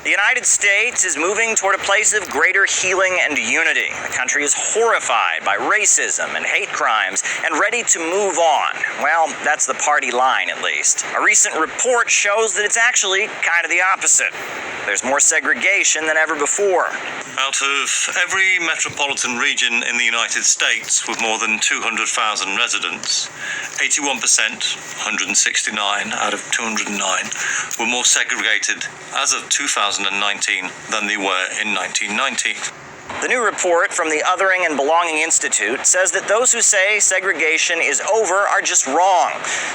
The United States is moving toward a place of greater healing and unity. The country is horrified by racism and hate crimes and ready to move on. Well, that's the party line, at least. A recent report shows that it's actually kind of the opposite. There's more segregation than ever before. Out of every metropolitan region in the United States with more than 200,000 residents, 81%, 169 out of 209, were more segregated as of 2019 than they were in 1990. The new report from the Othering and Belonging Institute says that those who say segregation is over are just wrong.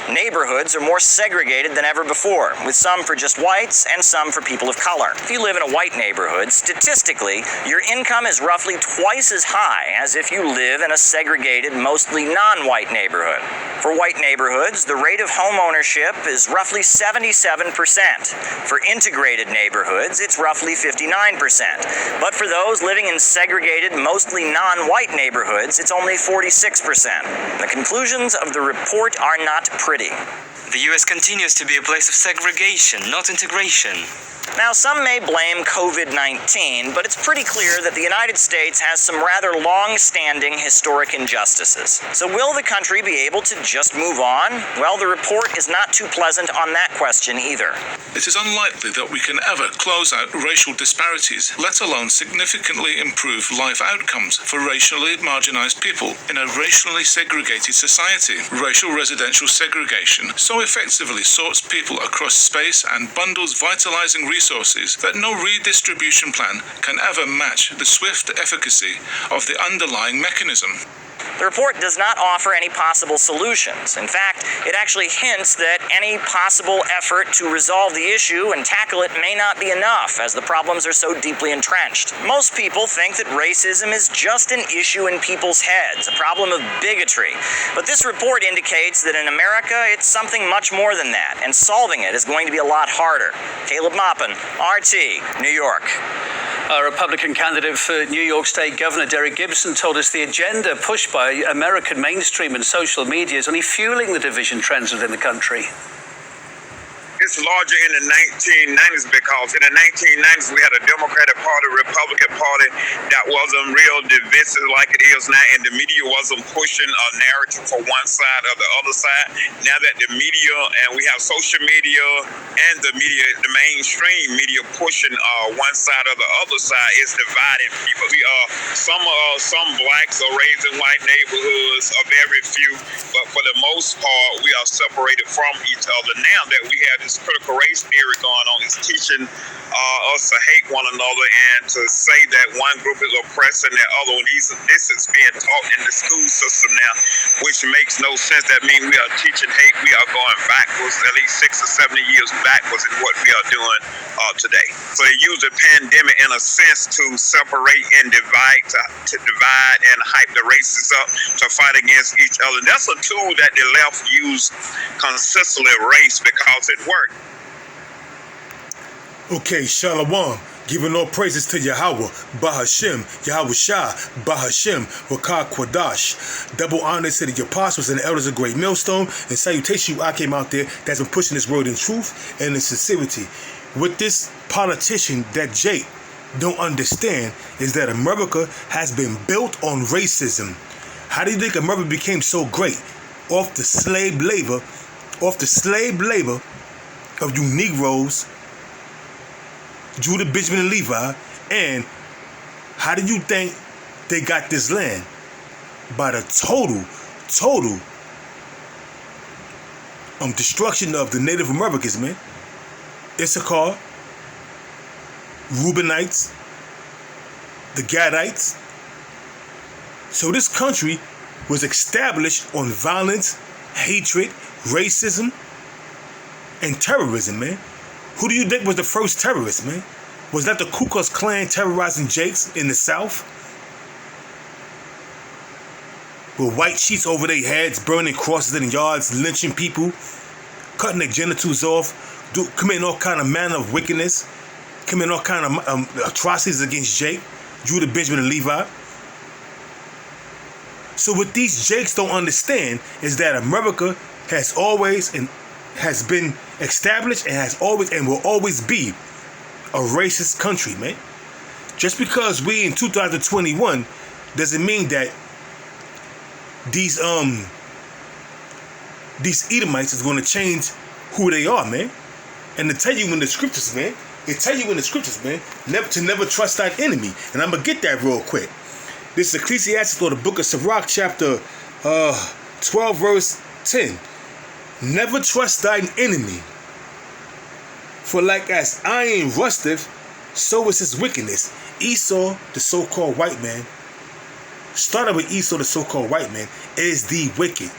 Neighborhoods are more segregated than ever before, with some for just whites and some for people of color. If you live in a white neighborhood, statistically, your income is roughly twice as high as if you live in a segregated, mostly non-white neighborhood. For white neighborhoods, the rate of home ownership is roughly 77%. For integrated neighborhoods, it's roughly 59%. But for those living in segregated, mostly non-white neighborhoods, it's only 46%. The conclusions of the report are not pretty. The U.S. continues to be a place of segregation, not integration. Now, some may blame COVID-19, but it's pretty clear that the United States has some rather long-standing historic injustices. So will the country be able to just move on? Well, the report is not too pleasant on that question either. It is unlikely that we can ever close out racial disparities, let alone significantly improve life outcomes for racially marginalized people in a racially segregated society. Racial residential segregation so effectively sorts people across space and bundles vitalizing resources that no redistribution plan can ever match the swift efficacy of the underlying mechanism. The report does not offer any possible solutions. In fact, it actually hints that any possible effort to resolve the issue and tackle it may not be enough, as the problems are so deeply entrenched. Most people think that racism is just an issue in people's heads, a problem of bigotry. But this report indicates that in America, it's something much more than that, and solving it is going to be a lot harder. Caleb Maupin, RT, New York. A Republican candidate for New York State Governor Derek Gibson told us the agenda pushed by American mainstream and social media is only fueling the division trends within the country. It's larger in the 1990s because in the 1990s we had a Democratic Party, Republican Party that wasn't real divisive like it is now, and the media wasn't pushing a narrative for one side or the other side. Now that the media, and we have social media and the media, the mainstream media pushing one side or the other side, is dividing people. Some blacks are raised in white neighborhoods, a very few, but for the most part we are separated from each other. Now that we have this critical race theory going on, is teaching us to hate one another and to say that one group is oppressing the other. This is being taught in the school system now, which makes no sense. That means we are teaching hate. We are going backwards, at least 60 or 70 years backwards in what we are doing today. So they use the pandemic in a sense to separate and divide, to divide and hype the races up to fight against each other. That's a tool that the left use consistently, race, because it works. Okay, Shalom. Giving all praises to Yahweh, Bahashem, Yahweh Shah, Bahashem, Rakah Kwadash. Double honor to the apostles and the elders of Great Millstone, and salutation you I came out there that's been pushing this word in truth and in sincerity. With this politician that Jake don't understand is that America has been built on racism. How do you think America became so great? Off the slave labor of you Negroes, Judah, Benjamin, and Levi. And how do you think they got this land? By the total destruction of the Native Americans, man. Issachar, Reubenites, the Gadites. So this country was established on violence, hatred, racism, and terrorism, man. Who do you think was the first terrorist, man? Was that the Ku Klux Klan terrorizing Jakes in the South? With white sheets over their heads, burning crosses in the yards, lynching people, cutting their genitals off, committing all kind of manner of wickedness, committing all kind of atrocities against Jake, Judah, Benjamin, and Levi. So what these Jakes don't understand is that America has always and has been established and has always and will always be a racist country, man. Just because we in 2021 doesn't mean that these Edomites is going to change who they are, man. And to tell you in the scriptures, man, never trust thine enemy. And I'm going to get that real quick. This is Ecclesiastes, or the book of Sirach, chapter 12, verse 10. Never trust thine enemy, for like as iron rusteth, so is his wickedness. Esau, the so-called white man, started with Esau, the so-called white man, is the wicked.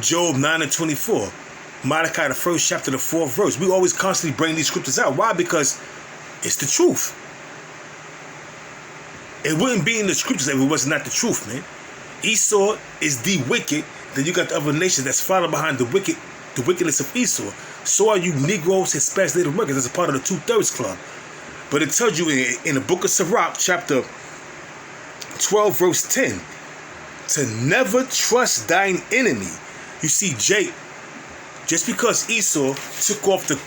Job 9:24. Malachi, the 1st chapter, the 4th verse. We always constantly bring these scriptures out. Why? Because it's the truth. It wouldn't be in the scriptures if it was not the truth, man. Esau is the wicked. Then you got the other nations that's following behind the wickedness of Esau. So are you Negroes, Hispanics, Native Americans as a part of the 2/3 club. But it tells you in the book of Sirach, chapter 12, verse 10, to never trust thine enemy. You see, Jake, just because Esau took off the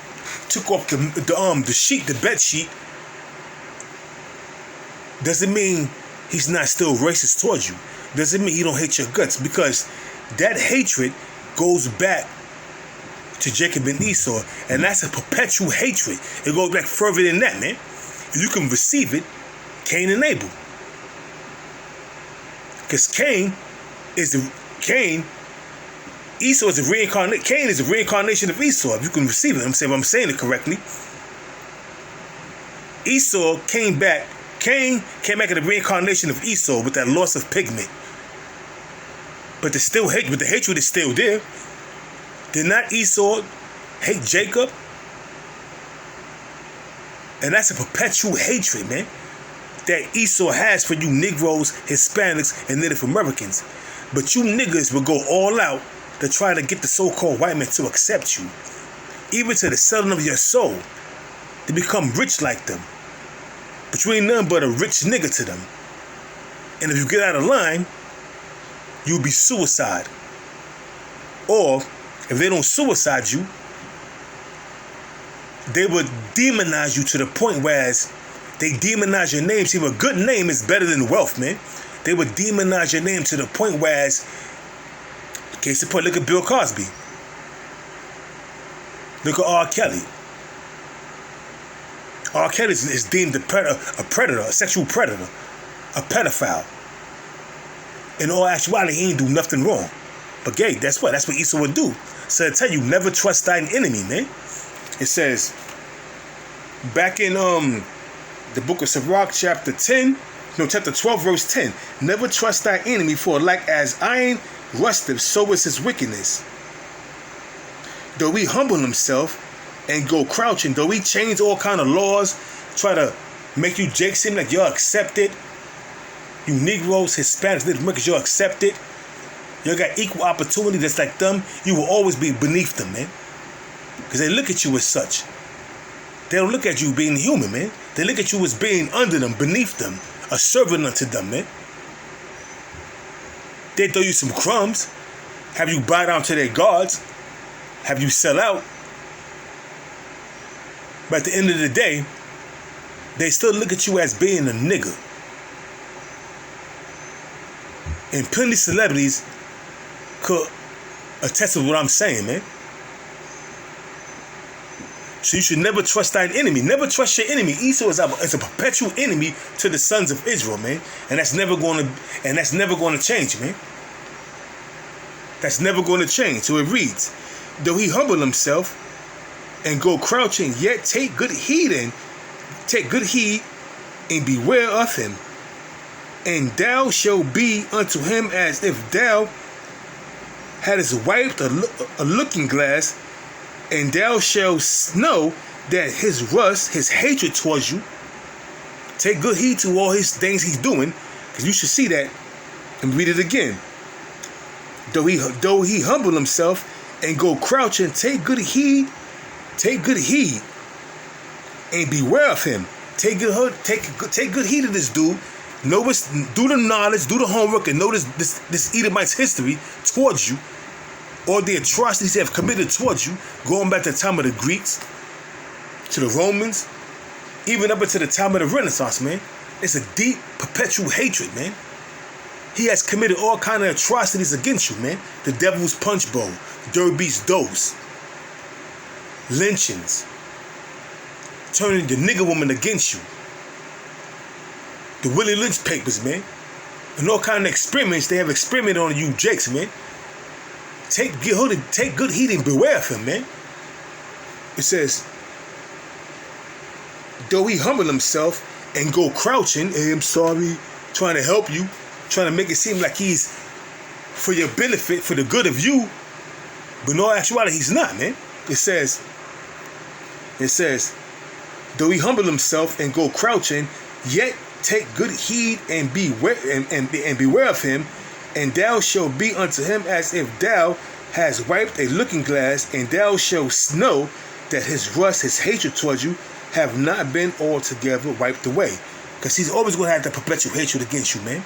sheet, the bed sheet, doesn't mean he's not still racist towards you. Doesn't mean he don't hate your guts, because that hatred goes back to Jacob and Esau, and that's a perpetual hatred. It goes back further than that, man. You can receive it, Cain and Abel. Because Esau is a reincarnation. Cain is a reincarnation of Esau. If you can receive it, I'm saying it correctly. Esau came back. Cain came back in the reincarnation of Esau with that loss of pigment. But the hatred is still there. Did not Esau hate Jacob? And that's a perpetual hatred, man, that Esau has for you Negroes, Hispanics, and Native Americans. But you niggas will go all out to try to get the so-called white man to accept you, even to the selling of your soul, to become rich like them. But you ain't nothing but a rich nigga to them. And if you get out of line, you'll be suicide. Or if they don't suicide you, they would demonize you to the point whereas they demonize your name. See, a good name is better than wealth, man. They would demonize your name to the point whereas, case in point, look at Bill Cosby. Look at R. Kelly. R. Kelly is deemed a predator, a sexual predator, a pedophile. In all actuality, he ain't do nothing wrong. But gay, that's what Esau would do. So I tell you, never trust thine enemy, man. It says, back in the book of Sirach, chapter 12, verse 10, never trust thy enemy, for like as iron rusteth, so is his wickedness. Though he humble himself and go crouching, though he change all kind of laws, try to make you Jake seem like you're accepted, you Negroes, Hispanics, Native Americans, you're accepted, you got equal opportunity just like them, you will always be beneath them, man. Because they look at you as such. They don't look at you being human, man. They look at you as being under them, beneath them, a servant unto them, man. They throw you some crumbs, have you bow down to their gods, have you sell out. But at the end of the day, they still look at you as being a nigga. And plenty of celebrities could attest to what I'm saying, man. So you should never trust thine enemy. Never trust your enemy. Esau is a perpetual enemy to the sons of Israel, man. And that's never going to change, man. That's never going to change. So it reads, though he humble himself and go crouching, yet take good heed and beware of him. And thou shalt be unto him as if thou hadst wiped a looking glass, and thou shalt know that his rust, his hatred towards you, take good heed to all his things he's doing, because you should see that. And read it again. Though he humble himself and go crouching, take good heed, and beware of him. Take good heed of this dude. Do the knowledge, do the homework, and know this Edomite's history towards you, or the atrocities they have committed towards you, going back to the time of the Greeks. to the Romans, even up until the time of the Renaissance, man. It's a deep, perpetual hatred, man. He has committed all kind of atrocities against you, man. The Devil's Punch Bowl, Derby's Dose, lynchings, turning the nigger woman against you, the Willie Lynch papers, man, and all kind of experiments they have experimented on you jakes, man. Take good heed and beware of him, man. It says, though he humble himself and go crouching, hey, I'm sorry, trying to help you, trying to make it seem like he's for your benefit, for the good of you, but in all actuality, he's not, man. It says, though he humble himself and go crouching, yet take good heed and beware and beware of him, and thou shalt be unto him as if thou hast wiped a looking glass, and thou shalt know that his rust, his hatred towards you, have not been altogether wiped away. Because he's always going to have that perpetual hatred against you, man.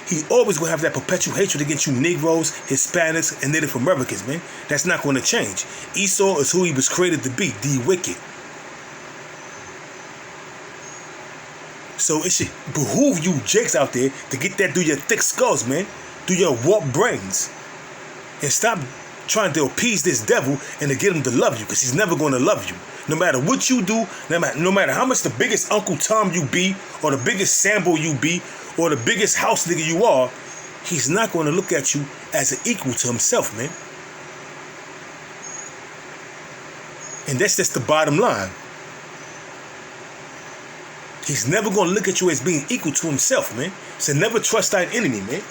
He always going to have that perpetual hatred against you Negroes, Hispanics, and Native Americans, man. That's not going to change. Esau is who he was created to be, the wicked. So it should behoove you jakes out there to get that through your thick skulls, man. Through your warped brains. And stop trying to appease this devil and to get him to love you, because he's never going to love you. No matter what you do, no matter how much the biggest Uncle Tom you be, or the biggest Sambo you be, or the biggest house nigga you are, he's not going to look at you as an equal to himself, man. And that's just the bottom line. He's never going to look at you as being equal to himself, man. So never trust thine enemy, man.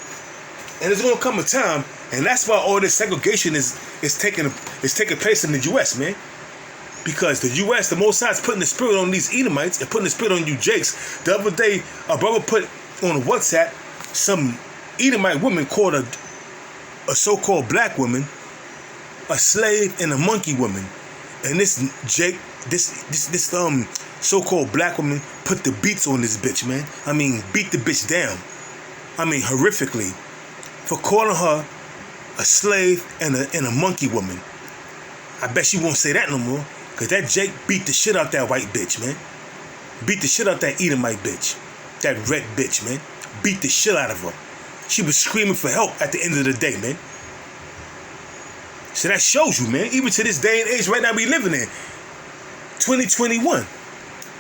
And there's going to come a time, and that's why all this segregation is taking place in the U.S., man. Because the U.S., the Most High is putting the spirit on these Edomites and putting the spirit on you jakes. The other day, a brother put on WhatsApp some Edomite woman called a so-called black woman a slave and a monkey woman. And this Jake, this so-called black woman put the beats on this bitch, man. I mean, beat the bitch down. I mean, horrifically. For calling her a slave and a monkey woman. I bet she won't say that no more. Because that Jake beat the shit out that white bitch, man. Beat the shit out that Edomite bitch. That red bitch, man. Beat the shit out of her. She was screaming for help at the end of the day, man. So that shows you, man. Even to this day and age right now we living in. 2021.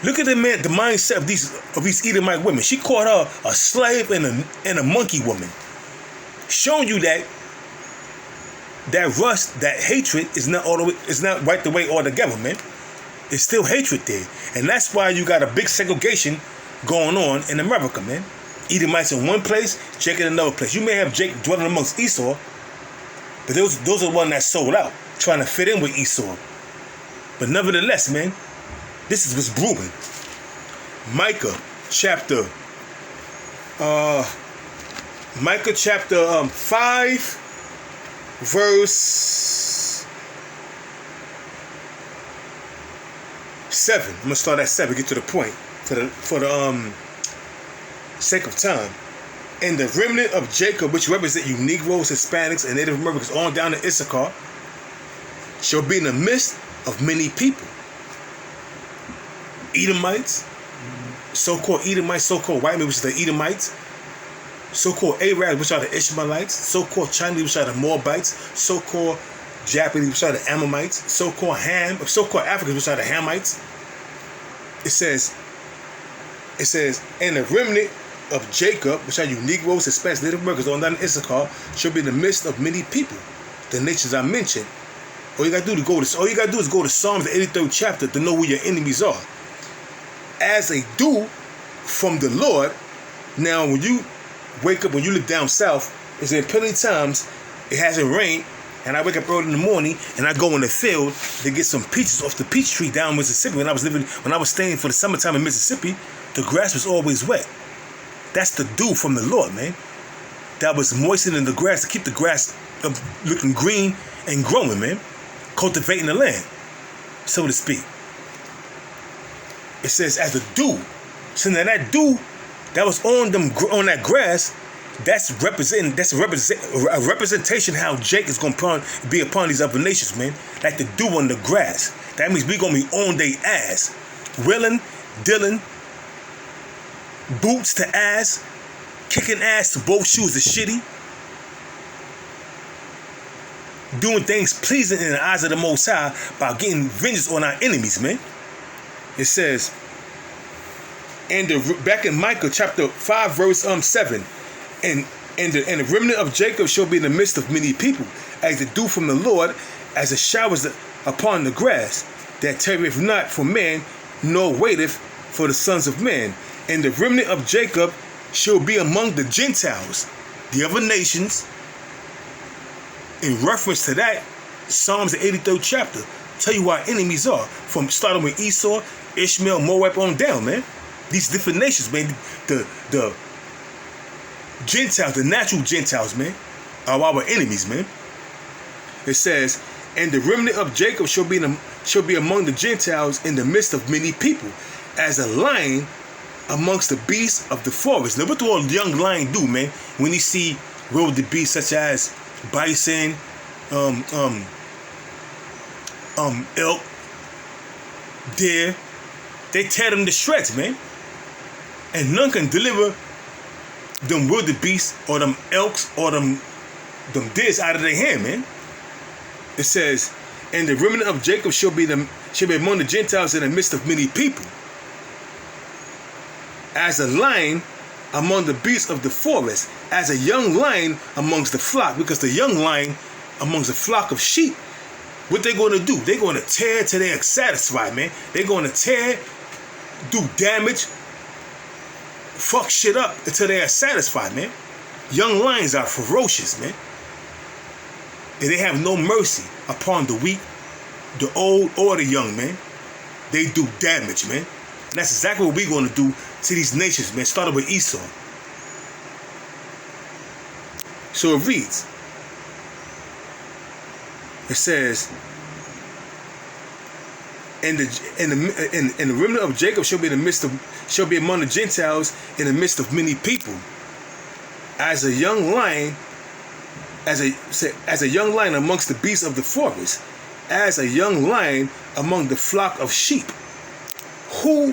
Look at the mindset of these Edomite women. She called her a slave and a monkey woman. Showing you that rust, that hatred is not wiped away altogether, man. It's still hatred there. And that's why you got a big segregation going on in America, man. Edomites in one place, Jake in another place. You may have Jake dwelling amongst Esau, but those are the ones that sold out, trying to fit in with Esau. But nevertheless, man, this is what's brewing. Micah chapter 5, verse 7. I'm gonna start at 7, get to the point for the sake of time. And the remnant of Jacob, which represent you Negroes, Hispanics, and Native Americans, on down to Issachar, shall be in the midst of many people. Edomites, so-called Edomites, so-called white men, which is the Edomites, so-called Arabs, which are the Ishmaelites, so-called Chinese, which are the Moabites, so-called Japanese, which are the Ammonites, so-called Africans, which are the Hamites. It says, and the remnant of Jacob, which are you Negroes, Hispanics, Native Americans, on down in Issachar, shall be in the midst of many people. The nations I mentioned. All you gotta do is go to Psalms, the 83rd chapter, to know who your enemies are. As a dew from the Lord. Now, when you wake up, when you live down south, it's there plenty of times it hasn't rained, and I wake up early in the morning and I go in the field to get some peaches off the peach tree down in Mississippi. When I was staying for the summertime in Mississippi, the grass was always wet. That's the dew from the Lord, man. That was moistening the grass to keep the grass looking green and growing, man. Cultivating the land, so to speak. It says as the dew. So now that dew that was on that grass, that's a representation how Jake is going to be upon these other nations, man. Like the dew on the grass. That means we gonna be on their ass. Willing, dealing, boots to ass, kicking ass to both shoes is shitty. Doing things pleasing in the eyes of the Most High by getting vengeance on our enemies, man. It says, back in Micah chapter 5, verse 7, and the remnant of Jacob shall be in the midst of many people, as the dew from the Lord, as the showers upon the grass, that tarrieth not for man, nor waiteth for the sons of men. And the remnant of Jacob shall be among the Gentiles, the other nations. In reference to that, Psalms the 83rd chapter tell you who our enemies are, from starting with Esau, Ishmael, Moab on down, man. These different nations, man. The Gentiles, the natural Gentiles, man, are our enemies, man. It says, and the remnant of Jacob shall be among the Gentiles in the midst of many people, as a lion amongst the beasts of the forest. Now, what do a young lion do, man, when he see wilde beasts such as bison, elk, deer? They tear them to shreds, man. And none can deliver them wildebeests or them elks or them deers out of their hand, man. It says, and the remnant of Jacob shall be among the Gentiles in the midst of many people, as a lion among the beasts of the forest, as a young lion amongst the flock. Because the young lion amongst a flock of sheep, what they going to do? They're going to tear till they're satisfied, man. They're going to tear, do damage, fuck shit up until they are satisfied, man. Young lions are ferocious, man. And they have no mercy upon the weak, the old, or the young, man. They do damage, man. And that's exactly what we're going to do to these nations, man. Started with Esau. So it reads. It says, and the remnant of Jacob shall be among the Gentiles in the midst of many people, as a young lion, as a young lion amongst the beasts of the forest, as a young lion among the flock of sheep. Who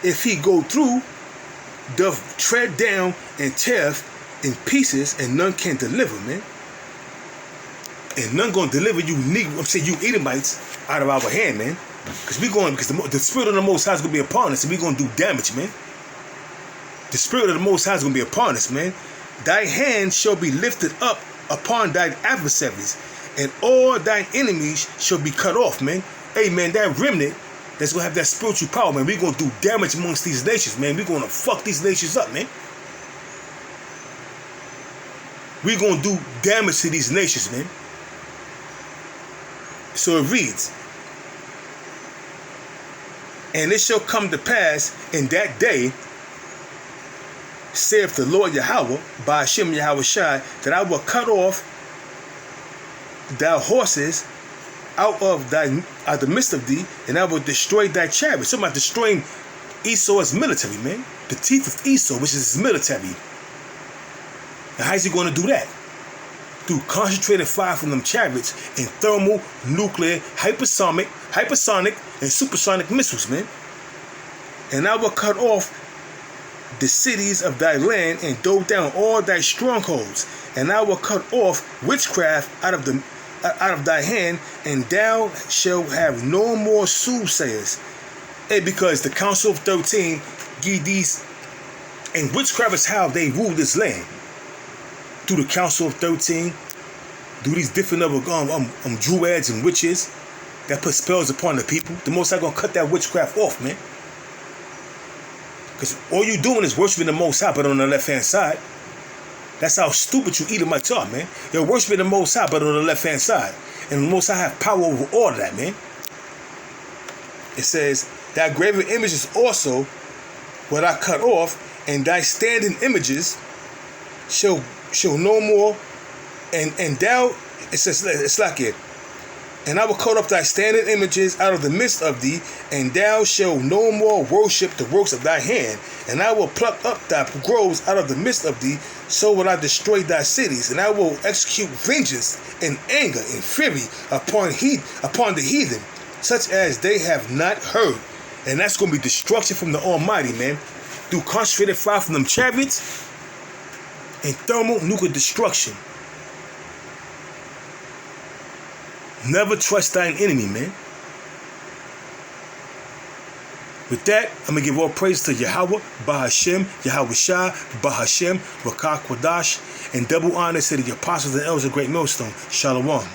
if he go through, doth tread down and teareth in pieces, and none can deliver, man. And none gonna deliver you you Edomites out of our hand, man. Because the spirit of the Most High is gonna be upon us, and we gonna do damage, man. The spirit of the Most High is gonna be upon us, man. Thy hand shall be lifted up upon thine adversaries, and all thine enemies shall be cut off, man. Hey, man, that remnant that's gonna have that spiritual power, man. We're gonna do damage amongst these nations, man. We're gonna fuck these nations up, man. We're gonna do damage to these nations, man. So it reads, and it shall come to pass in that day, saith the Lord Yahweh, by Hashem Yahweh Shai, that I will cut off thy horses out of the midst of thee, and I will destroy thy chariots. So I'm about destroying Esau's military, man. The teeth of Esau, which is his military. Now, how's he going to do that? Through concentrated fire from them chariots and thermal, nuclear, hypersonic, and supersonic missiles, man. And I will cut off the cities of thy land and throw down all thy strongholds, and I will cut off witchcraft out of thy hand, and thou shalt have no more soothsayers. Hey, because the Council of 13 give these, and witchcraft is how they rule this land. Through the Council of 13, do these different other druids and witches that put spells upon the people. The Most High gonna cut that witchcraft off, man. Because all you doing is worshiping the Most High, but on the left-hand side. That's how stupid you Edomites are, man. You're worshiping the Most High, but on the left-hand side. And the Most High have power over all of that, man. It says, thy graven images also will I cut off, and thy standing images shall no more, and thou, it says, it's like it, And I will cut off thy standing images out of the midst of thee, and thou shalt no more worship the works of thy hand. And I will pluck up thy groves out of the midst of thee, so will I destroy thy cities, and I will execute vengeance and anger and fury upon the heathen, such as they have not heard. And that's going to be destruction from the Almighty, man, through concentrated fire from them chariots and thermonuclear destruction. Never trust thine enemy, man. With that, I'm going to give all praise to Yahweh, Bahashem, Yahweh Shah, Bahashem, Rakah Kwadash, and double honor to the apostles and elders of Great Millstone. Shalom.